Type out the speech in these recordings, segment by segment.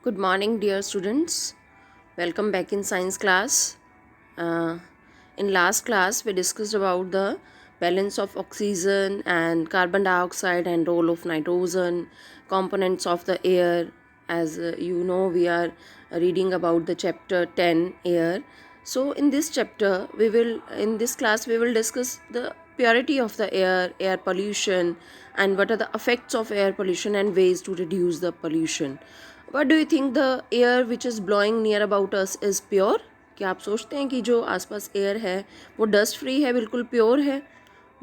Good morning, dear students. Welcome back in science class. Uh, in last class, we discussed about the balance of oxygen and carbon dioxide and role of nitrogen, components of the air. As you know, we are reading about the chapter 10 air. So, in this chapter, in this class, we will discuss the purity of the air pollution, and what are the effects of air pollution and ways to reduce the pollution. What do you think the air which is blowing near about us is pure? क्या आप सोचते हैं कि जो आसपास air है वो dust free है, बिल्कुल प्योर है?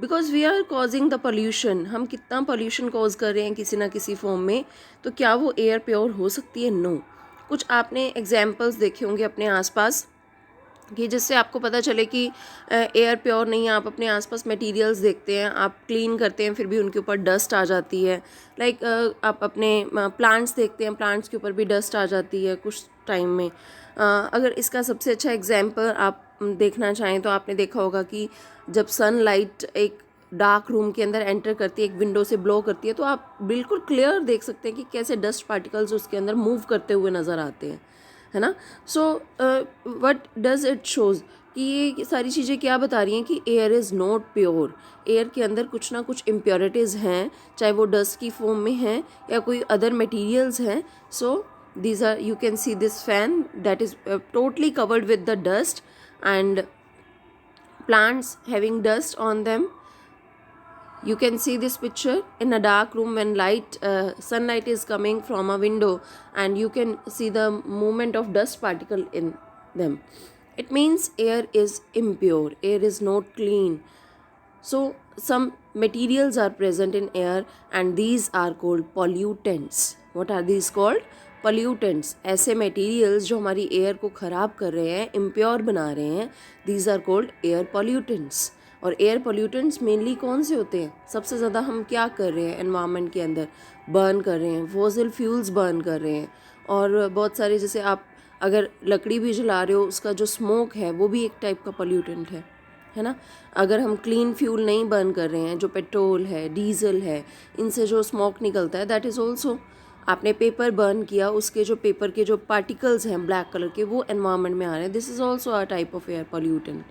Because we are causing the pollution. हम कितना पोल्यूशन कॉज कर रहे हैं किसी ना किसी फॉर्म में, तो क्या वो एयर प्योर हो सकती है? नो. कुछ आपने एग्जाम्पल्स देखे होंगे अपने आसपास कि जिससे आपको पता चले कि एयर प्योर नहीं है. आप अपने आसपास मटेरियल्स देखते हैं, आप क्लीन करते हैं, फिर भी उनके ऊपर डस्ट आ जाती है. लाइक आप अपने प्लांट्स देखते हैं, प्लांट्स के ऊपर भी डस्ट आ जाती है कुछ टाइम में. अगर इसका सबसे अच्छा एग्जांपल आप देखना चाहें तो आपने देखा होगा कि जब सनलाइट एक डार्क रूम के अंदर एंटर करती है, एक विंडो से ब्लो करती है, तो आप बिल्कुल क्लियर देख सकते हैं कि कैसे डस्ट पार्टिकल्स उसके अंदर मूव करते हुए नज़र आते हैं, है ना. So what does it shows कि ये सारी चीज़ें क्या बता रही हैं कि air is not pure. Air के अंदर कुछ ना कुछ इम्प्योरिटीज़ हैं, चाहे वो डस्ट की फॉर्म में हैं या कोई अदर मटेरियल्स हैं. सो these are, you can see this fan that is totally covered with the dust, and plants having dust on them. You can see this picture in a dark room when sunlight is coming from a window, and you can see the movement of dust particle in them. It means air is impure, air is not clean. So some materials are present in air, and these are called pollutants. What are these called? Pollutants. ऐसे materials जो हमारी air को ख़राब कर रहे हैं, impure बना रहे हैं, these are called air pollutants. और एयर पोल्यूटेंट्स मेनली कौन से होते हैं? सबसे ज़्यादा हम क्या कर रहे हैं एनवायरनमेंट के अंदर? बर्न कर रहे हैं, फॉसिल फ्यूल्स बर्न कर रहे हैं. और बहुत सारे, जैसे आप अगर लकड़ी भी जला रहे हो, उसका जो स्मोक है वो भी एक टाइप का पोल्यूटेंट है ना. अगर हम क्लीन फ्यूल नहीं बर्न कर रहे हैं, जो पेट्रोल है, डीजल है, इनसे जो स्मोक निकलता है, दैट इज़ ऑल्सो. आपने पेपर बर्न किया, उसके जो पेपर के जो पार्टिकल्स हैं ब्लैक कलर के, वो एनवायरनमेंट में आ रहे हैं. This is also a type of air pollutant.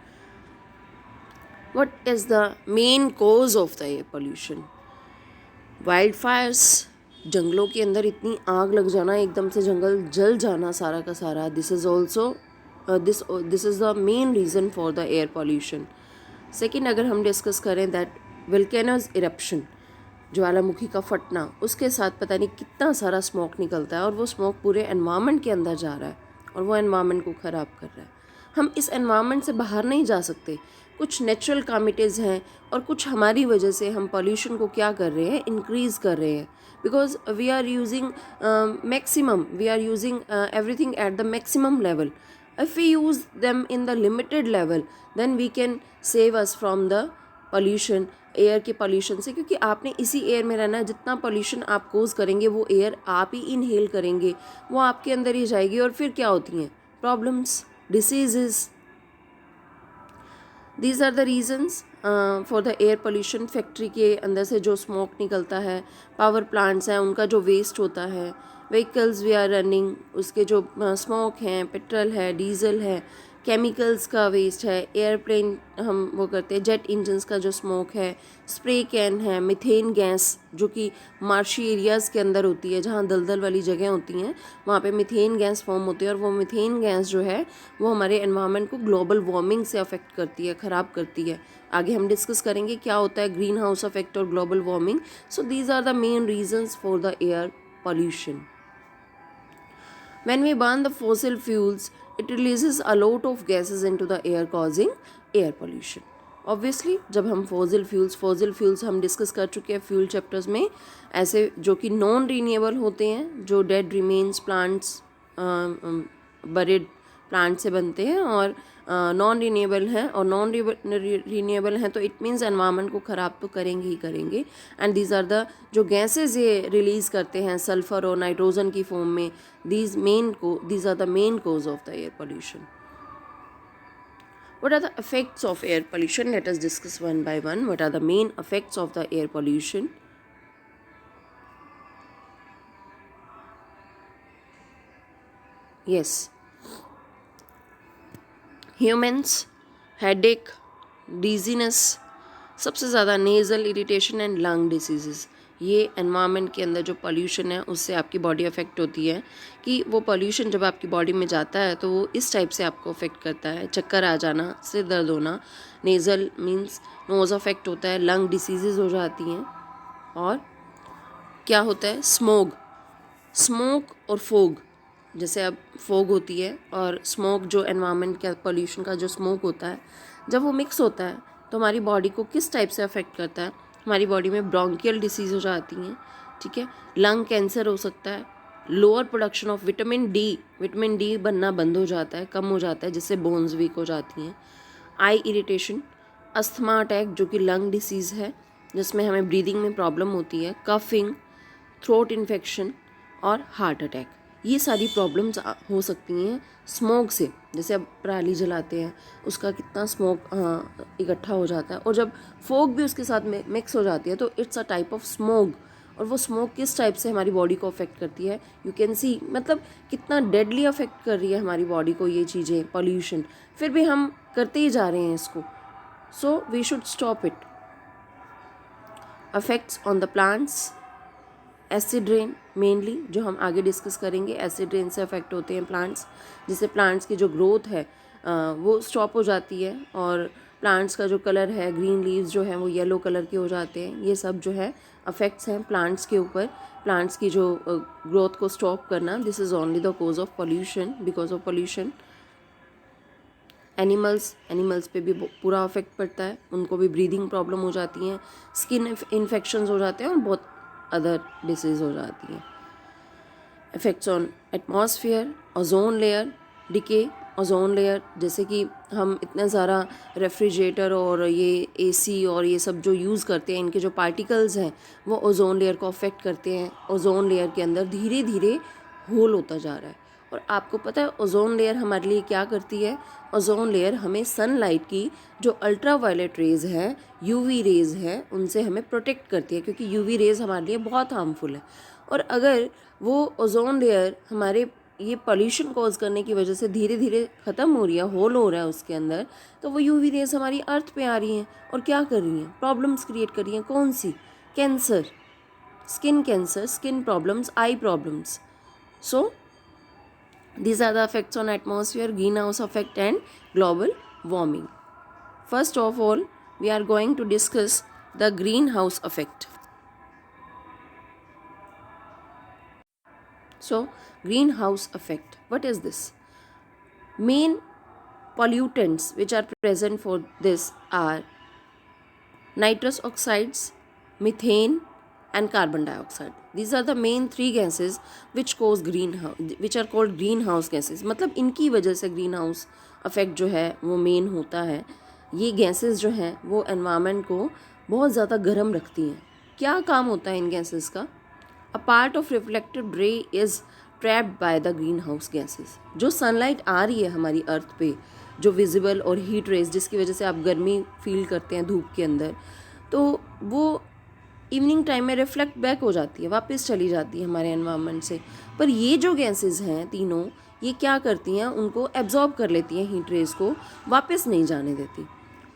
What is the main cause of the air pollution? Wildfires. जंगलों के अंदर इतनी आग लग जाना, एकदम से जंगल जल जाना सारा का सारा. This is also this is the main reason for the air pollution. Second, अगर हम डिस्कस करें दैट वोल्केनोज इरप्शन, ज्वालामुखी का फटना, उसके साथ पता नहीं कितना सारा स्मोक निकलता है, और वो स्मोक पूरे एनवायरनमेंट के अंदर जा रहा है और वो एनवायरनमेंट को ख़राब कर रहा है. हम इस एनवायरनमेंट से बाहर नहीं जा सकते. कुछ नेचुरल कामिटेज हैं, और कुछ हमारी वजह से हम पॉल्यूशन को क्या कर रहे हैं, इंक्रीज़ कर रहे हैं. Because we are using maximum, we are using everything at the maximum level. If we use them in the limited level, then we can save us from the pollution, air के pollution से. क्योंकि आपने इसी air में रहना है. जितना pollution आप कोज करेंगे, वो एयर आप ही इनहेल करेंगे, वो आपके अंदर ही जाएगी, और फिर क्या होती हैं problems, diseases. These are the reasons for the air pollution. Factory के अंदर से जो स्मोक निकलता है, पावर प्लांट्स हैं उनका जो वेस्ट होता है, व्हीकल्स वी आर रनिंग, उसके जो स्मोक हैं, पेट्रोल है, डीजल है, केमिकल्स का वेस्ट है, एयरप्लेन हम वो करते हैं, जेट इंजन्स का जो स्मोक है, स्प्रे कैन है, मीथेन गैस जो कि मार्शी एरियाज़ के अंदर होती है, जहाँ दलदल वाली जगह होती हैं, वहाँ पे मीथेन गैस फॉर्म होती है. और वो मीथेन गैस जो है वो हमारे एनवायरनमेंट को ग्लोबल वार्मिंग से अफेक्ट करती है, ख़राब करती है. आगे हम डिस्कस करेंगे क्या होता है ग्रीन हाउस इफेक्ट और global warming. So these are the main reasons for the air pollution. When we burn the fossil fuels, it releases a lot of gases into the air, causing air pollution. Obviously जब हम fossil fuels हम discuss कर चुके हैं fuel chapters में, ऐसे जो कि नॉन रीन्यूएबल होते हैं, जो dead remains plants, buried plant से बनते हैं, और नॉन रीन्यूएबल हैं, और नॉन रीन्यूएबल हैं तो इट मीन्स एनवायरनमेंट को ख़राब तो करेंगे ही करेंगे. एंड दीज आर द जो गैसेज ये रिलीज़ करते हैं सल्फ़र और नाइट्रोजन की फॉर्म में, these are the main cause of the air pollution. What are the effects of air pollution? Let us discuss one by one. What are the main effects of the air pollution? Yes, humans, headache, dizziness, सबसे ज़्यादा nasal irritation and lung diseases, ये environment के अंदर जो pollution है उससे आपकी body affect होती है कि वो पोल्यूशन जब आपकी बॉडी में जाता है तो वो इस टाइप से आपको अफेक्ट करता है, चक्कर आ जाना, सिर दर्द होना, नेज़ल मीन्स नोज़ अफेक्ट होता है, लंग डिसीज़ेज़ हो जाती हैं, और क्या होता है, स्मोक और फोग, जैसे अब फोग होती है और स्मोक जो एनवायरनमेंट का पोल्यूशन का जो स्मोक होता है, जब वो मिक्स होता है तो हमारी बॉडी को किस टाइप से अफेक्ट करता है, हमारी बॉडी में ब्रोंकियल डिसीज़ हो जाती हैं, ठीक है, लंग कैंसर हो सकता है, lower production of vitamin D बनना बंद हो जाता है, कम हो जाता है, जिससे बोन्स वीक हो जाती हैं, आई इरिटेशन, अस्थमा अटैक जो कि लंग डिसीज़ है जिसमें हमें ब्रीदिंग में प्रॉब्लम होती है, कफिंग, थ्रोट इन्फेक्शन और हार्ट अटैक, ये सारी प्रॉब्लम्स हो सकती हैं स्मोक से। जैसे अब पराली जलाते हैं उसका कितना स्मोक इकट्ठा हो जाता है, और जब फोग भी उसके साथ में मिक्स हो जाती है तो it's a type of smoke, और वो स्मोक किस टाइप से हमारी बॉडी को अफेक्ट करती है, यू कैन सी, मतलब कितना डेडली अफेक्ट कर रही है हमारी बॉडी को ये चीज़ें, पॉल्यूशन, फिर भी हम करते ही जा रहे हैं इसको, so we should stop it. Affects on the plants, acid rain mainly जो हम आगे डिस्कस करेंगे, एसिड रेन से अफेक्ट होते हैं प्लांट्स, जिससे प्लांट्स की जो ग्रोथ है वो स्टॉप हो जाती है, और प्लांट्स का जो कलर है, ग्रीन लीव्स जो हैं वो येलो कलर के हो जाते हैं, ये सब जो है अफेक्ट्स हैं प्लांट्स के ऊपर, प्लांट्स की जो ग्रोथ को स्टॉप करना, this is only the cause of pollution, because of pollution. Animals पे भी पूरा अफेक्ट पड़ता है, उनको भी ब्रीदिंग प्रॉब्लम हो जाती हैं, स्किन इन्फेक्शंस हो जाते हैं और बहुत अदर डिसीज़ हो जाती हैं। Effects on atmosphere, ozone layer decay, ozone layer, जैसे कि हम इतना सारा रेफ्रिजरेटर और ये एसी और ये सब जो यूज़ करते हैं, इनके जो पार्टिकल्स हैं वो ओजोन लेयर को अफेक्ट करते हैं, ओजोन लेयर के अंदर धीरे धीरे होल होता जा रहा है। और आपको पता है ओजोन लेयर हमारे लिए क्या करती है, ओजोन लेयर हमें सनलाइट की जो अल्ट्रा वायलेट रेज़ हैं, यूवी रेज़ हैं, उनसे हमें प्रोटेक्ट करती है, क्योंकि यूवी रेज़ हमारे लिए बहुत हार्मफुल है, और अगर वो ओजोन लेयर हमारे ये पॉल्यूशन कॉज करने की वजह से धीरे धीरे ख़त्म हो रही है, होल हो रहा है उसके अंदर, तो वो यूवी रेज़ हमारी अर्थ पे आ रही हैं और क्या कर रही हैं, प्रॉब्लम्स क्रिएट कर रही हैं, कौन सी, cancer, skin problems, eye problems. So these are the effects on atmosphere, greenhouse effect and global warming. First of all, we are going to discuss the greenhouse effect. So, greenhouse effect, what is this? Main pollutants which are present for this are nitrous oxides, methane and carbon dioxide. These are the main three gases which cause which are called greenhouse gases. मतलब इनकी वजह से greenhouse effect जो है वो main होता है। ये गैसेस जो हैं वो एनवायरनमेंट को बहुत ज़्यादा गर्म रखती हैं। क्या काम होता है इन गैसेस का? अ पार्ट ऑफ रिफ्लेक्टिव रे is trapped by the green house gases. जो सनलाइट आ रही है हमारी अर्थ पे, जो विजिबल और हीट रेज जिसकी वजह से आप गर्मी फील करते हैं धूप के अंदर, तो वो इवनिंग टाइम में रिफ्लेक्ट बैक हो जाती है, वापस चली जाती है हमारे एनवायरनमेंट से। पर ये जो गैसेस हैं तीनों, ये क्या करती हैं, उनको एब्जॉर्ब कर लेती हैं हीट रेज को, वापस नहीं जाने देती।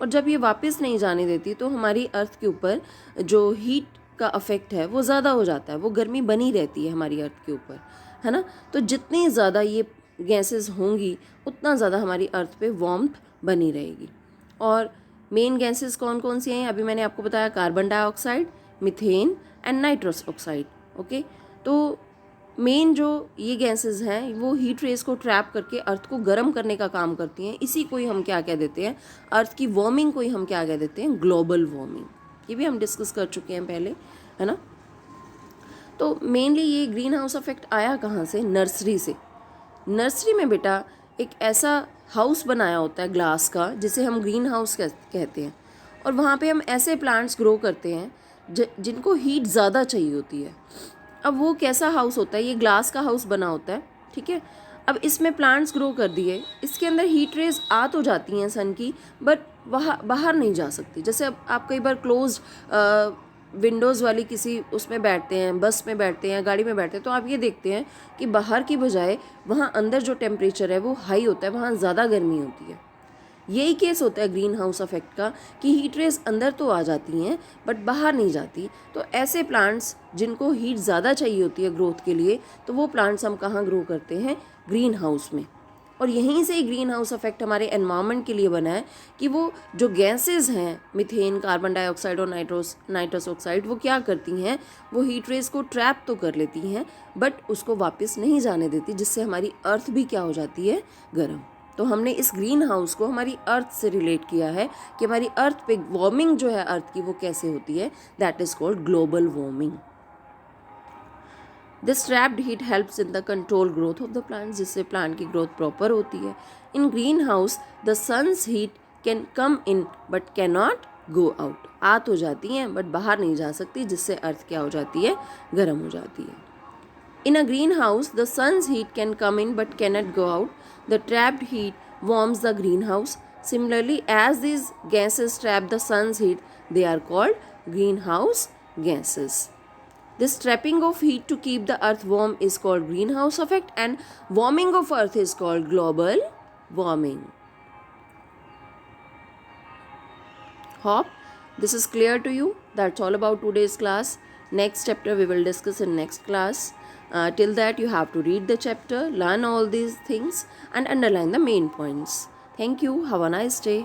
और जब ये वापस नहीं जाने देती तो हमारी अर्थ के ऊपर जो हीट का अफेक्ट है वो ज़्यादा हो जाता है, वो गर्मी बनी रहती है हमारी अर्थ के ऊपर, है ना। तो जितनी ज़्यादा ये गैसेस होंगी उतना ज़्यादा हमारी अर्थ पे वार्मथ बनी रहेगी। और मेन गैसेस कौन कौन सी हैं, अभी मैंने आपको बताया, carbon dioxide, methane and nitrous oxide. Okay, तो मेन जो ये गैसेस हैं वो हीट रेज को ट्रैप करके अर्थ को गर्म करने का काम करती हैं। इसी को ही हम क्या कह देते हैं, अर्थ की वार्मिंग को ही हम क्या कह देते हैं, ग्लोबल वार्मिंग। ये भी हम डिस्कस कर चुके हैं पहले, है ना। तो मेनली ये ग्रीन हाउस इफेक्ट आया कहाँ से, नर्सरी से। नर्सरी में बेटा एक ऐसा हाउस बनाया होता है ग्लास का जिसे हम ग्रीन हाउस कहते हैं, और वहाँ पे हम ऐसे प्लांट्स ग्रो करते हैं जिनको हीट ज़्यादा चाहिए होती है। अब वो कैसा हाउस होता है, ये ग्लास का हाउस बना होता है, ठीक है। अब इसमें प्लांट्स ग्रो कर दिए, इसके अंदर हीट रेज आ तो जाती हैं सन की, बट वह बाहर नहीं जा सकती। जैसे अब आप कई बार क्लोज विंडोज़ वाली किसी उसमें बैठते हैं, बस में बैठते हैं, गाड़ी में बैठते हैं, तो आप ये देखते हैं कि बाहर की बजाय वहाँ अंदर जो टेम्परेचर है वो हाई होता है, वहाँ ज़्यादा गर्मी होती है। यही केस होता है ग्रीन हाउस इफेक्ट का कि हीट रेज अंदर तो आ जाती हैं बट बाहर नहीं जाती। तो ऐसे प्लांट्स जिनको हीट ज़्यादा चाहिए होती है ग्रोथ के लिए, तो वो प्लांट्स हम कहाँ ग्रो करते हैं? ग्रीन हाउस में। और यहीं से ही ग्रीन हाउस इफेक्ट हमारे एनवायरनमेंट के लिए बना है कि वो जो गैसेस हैं, मीथेन, कार्बन डाइऑक्साइड और नाइट्रस ऑक्साइड, वो क्या करती हैं? वो हीट रेज को ट्रैप तो कर लेती हैं बट उसको वापस नहीं जाने देती, जिससे हमारी अर्थ भी क्या हो जाती है? गर्म। तो हमने इस ग्रीन हाउस को हमारी अर्थ से रिलेट किया है कि हमारी अर्थ पे वार्मिंग जो है अर्थ की वो कैसे होती है, that is called global warming. This trapped heat helps in the control growth of the plant, जिससे प्लांट की ग्रोथ प्रॉपर होती है। In greenhouse the sun's heat can come in but can not go out. आ तो जाती हैं but बाहर नहीं जा सकती, जिससे अर्थ क्या हो जाती है? गर्म हो जाती है। In a greenhouse, the sun's heat can come in but cannot go out. The trapped heat warms the greenhouse. Similarly, as these gases trap the sun's heat, they are called greenhouse gases. This trapping of heat to keep the earth warm is called greenhouse effect, and warming of earth is called global warming. Hope this is clear to you. That's all about today's class. Next chapter we will discuss in next class. Till that you have to read the chapter, learn all these things and underline the main points. Thank you. Have a nice day.